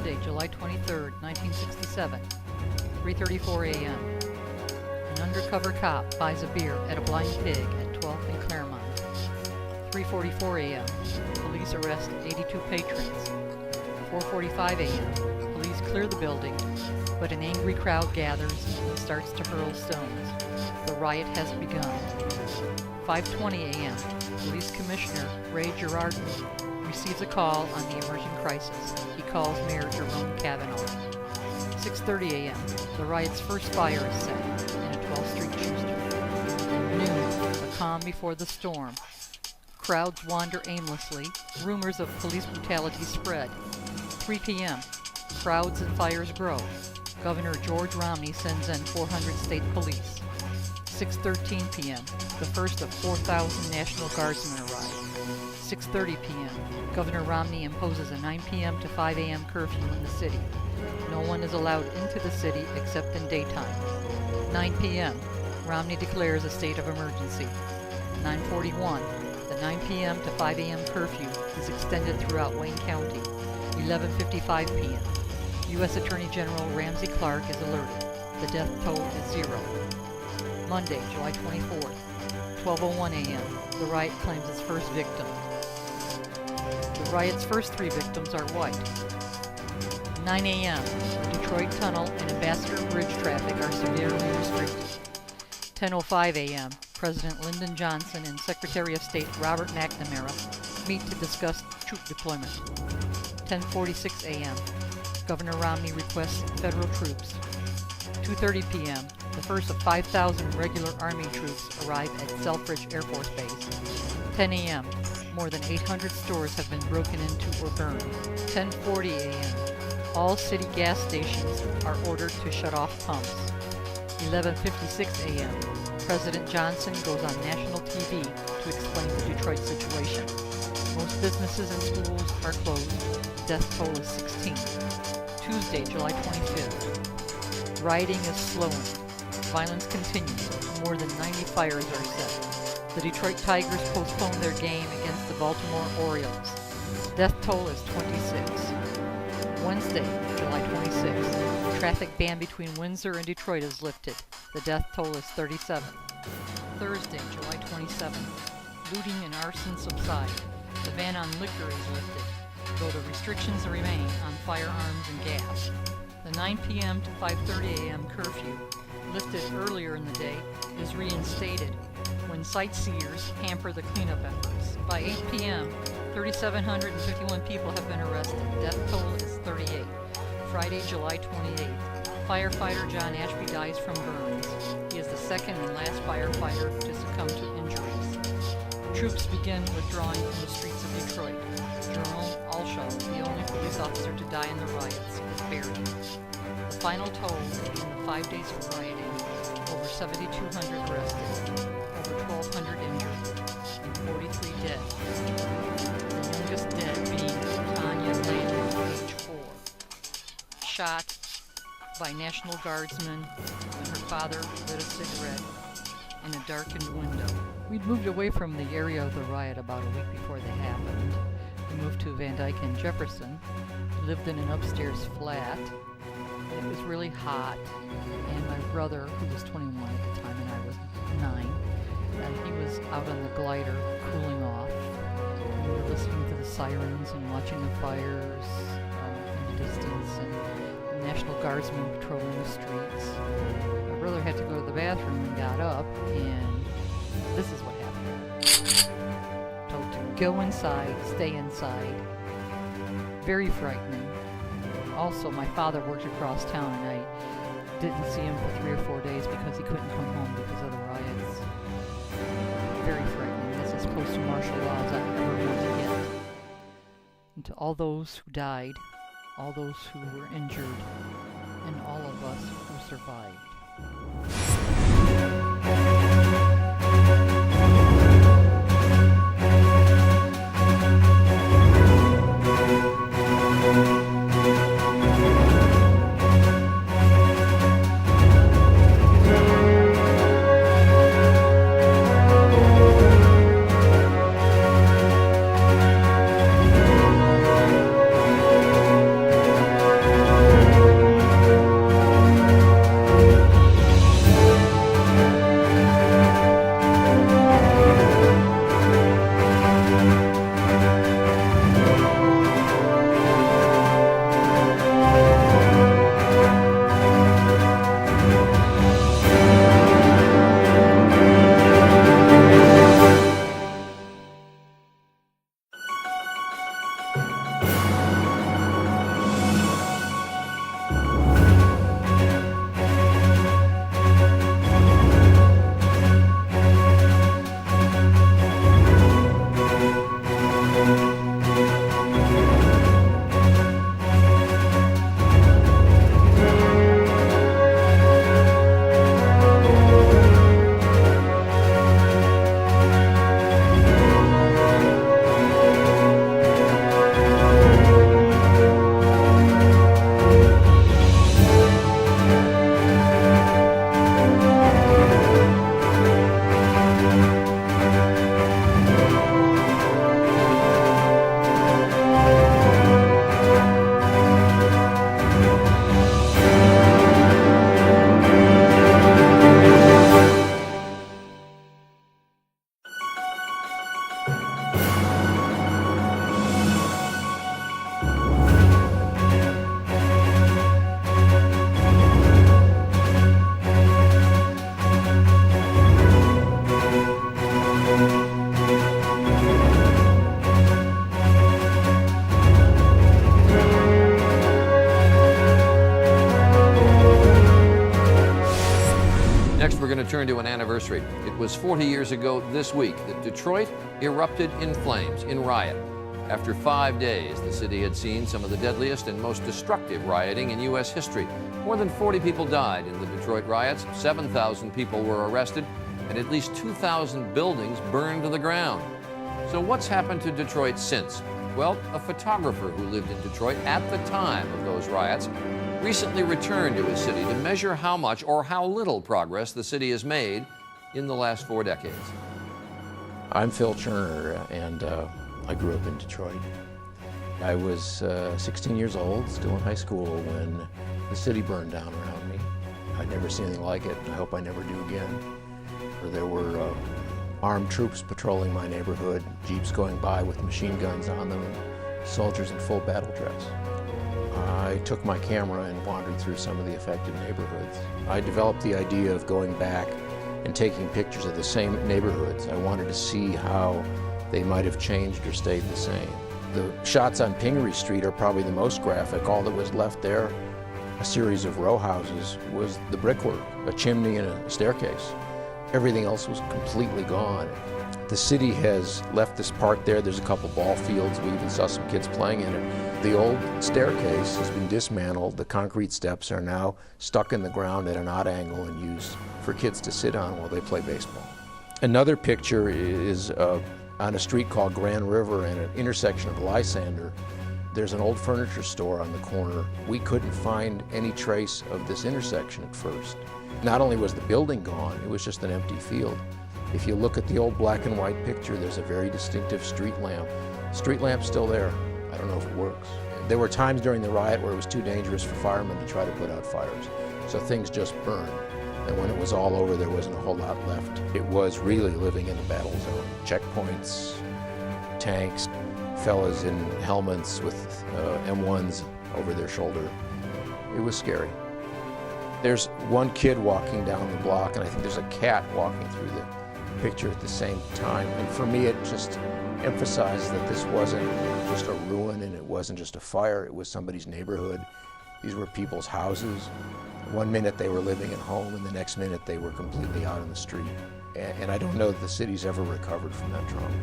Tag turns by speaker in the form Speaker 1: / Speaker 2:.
Speaker 1: Monday, July 23rd, 1967, 3:34 a.m. An undercover cop buys a beer at a Blind Pig at 12th and Claremont. 3:44 a.m. Police arrest 82 patrons. 4:45 a.m. Police clear the building, but an angry crowd gathers and starts to hurl stones. The riot has begun. 5:20 a.m. Police Commissioner Ray Girardin receives a call on the emerging crisis. He calls Mayor Jerome Kavanaugh. 6:30 a.m. The riot's first fire is set in a 12th Street shoe store. Noon, the calm before the storm. Crowds wander aimlessly. Rumors of police brutality spread. 3 p.m. Crowds and fires grow. Governor George Romney sends in 400 state police. 6:13 p.m. The first of 4,000 National Guardsmen arrive. 6:30 p.m. Governor Romney imposes a 9 p.m. to 5 a.m. curfew in the city. No one is allowed into the city except in daytime. 9 p.m. Romney declares a state of emergency. 9:41. The 9 p.m. to 5 a.m. curfew is extended throughout Wayne County. 11:55 p.m. U.S. Attorney General Ramsey Clark is alerted. The death toll is 0. Monday, July 24th, 12:01 a.m. The riot claims its first victim. The riot's first 3 victims are white. 9 a.m. The Detroit Tunnel and Ambassador Bridge traffic are severely restricted. 10:05 a.m. President Lyndon Johnson and Secretary of State Robert McNamara meet to discuss troop deployment. 10:46 a.m. Governor Romney requests federal troops. 2:30 p.m. The first of 5,000 regular Army troops arrive at Selfridge Air Force Base. 10 a.m. More than 800 stores have been broken into or burned. 10:40 a.m. All city gas stations are ordered to shut off pumps. 11:56 a.m. President Johnson goes on national TV to explain the Detroit situation. Most businesses and schools are closed. Death toll is 16. Tuesday, July 25th. Rioting is slowing. Violence continues. More than 90 fires are set. The Detroit Tigers postpone their game against the Baltimore Orioles. Death toll is 26. Wednesday, July 26th. Traffic ban between Windsor and Detroit is lifted. The death toll is 37. Thursday, July 27th. Looting and arson subside. The ban on liquor is lifted, though the restrictions remain on firearms and gas. The 9 p.m. to 5:30 a.m. curfew, lifted earlier in the day, is reinstated when sightseers hamper the cleanup efforts. By 8 p.m., 3,751 people have been arrested. Death toll is 38. Friday, July 28th. Firefighter John Ashby dies from burns. He is the second and last firefighter to succumb to injuries. Troops begin withdrawing from the streets of Detroit. Jerome Alshaw, the only police officer to die in the riots, is buried. The final toll in the 5 days of rioting: over 7,200 arrested, over 1,200 injured, and 43 dead. The youngest dead being Tanya Landon, age 4, shot by National Guardsmen when her father lit a cigarette in a darkened window. We'd moved away from the area of the riot about a week before they happened. We moved to Van Dyke and Jefferson. We lived in an upstairs flat. It was really hot, and my brother, who was 21 at the time and I was 9, and he was out on the glider cooling off. We were listening to the sirens and watching the fires in the distance, and the National Guardsmen patrolling the streets. My brother had to go to the bathroom and got up, and this is what happened. Told to go inside, stay inside. Very frightening. Also, my father worked across town, and I didn't see him for 3 or 4 days because he couldn't come home because of the riots. Very frightening. That's as close to martial law as I ever want to get. And to all those who died, all those who were injured, and all of us who survived.
Speaker 2: going to turn to an anniversary. It was 40 years ago this week that Detroit erupted in flames, in riot. After 5 days, the city had seen some of the deadliest and most destructive rioting in U.S. history. More than 40 people died in the Detroit riots, 7,000 people were arrested, and at least 2,000 buildings burned to the ground. So what's happened to Detroit since? Well, a photographer who lived in Detroit at the time of those riots recently returned to his city to measure how much or how little progress the city has made in the last 4 decades.
Speaker 3: I'm Phil Turner, and I grew up in Detroit. I was 16 years old, still in high school, when the city burned down around me. I'd never seen anything like it, and I hope I never do again. There were armed troops patrolling my neighborhood, jeeps going by with machine guns on them, and soldiers in full battle dress. I took my camera and wandered through some of the affected neighborhoods. I developed the idea of going back and taking pictures of the same neighborhoods. I wanted to see how they might have changed or stayed the same. The shots on Pingree Street are probably the most graphic. All that was left there, a series of row houses, was the brickwork, a chimney and a staircase. Everything else was completely gone. The city has left this park there. There's a couple ball fields. We even saw some kids playing in it. The old staircase has been dismantled. The concrete steps are now stuck in the ground at an odd angle and used for kids to sit on while they play baseball. Another picture is on a street called Grand River and an intersection of Lysander. There's an old furniture store on the corner. We couldn't find any trace of this intersection at first. Not only was the building gone, it was just an empty field. If you look at the old black and white picture, there's a very distinctive street lamp. Street lamp's still there. I don't know if it works. There were times during the riot where it was too dangerous for firemen to try to put out fires, so things just burned. And when it was all over, there wasn't a whole lot left. It was really living in a battle zone. Checkpoints, tanks, fellas in helmets with M1s over their shoulder. It was scary. There's one kid walking down the block, and I think there's a cat walking through the picture at the same time. And for me, it just emphasized that this wasn't just a ruin and it wasn't just a fire, it was somebody's neighborhood. These were people's houses. One minute they were living at home, and the next minute they were completely out on the street. And I don't know that the city's ever recovered from that trauma.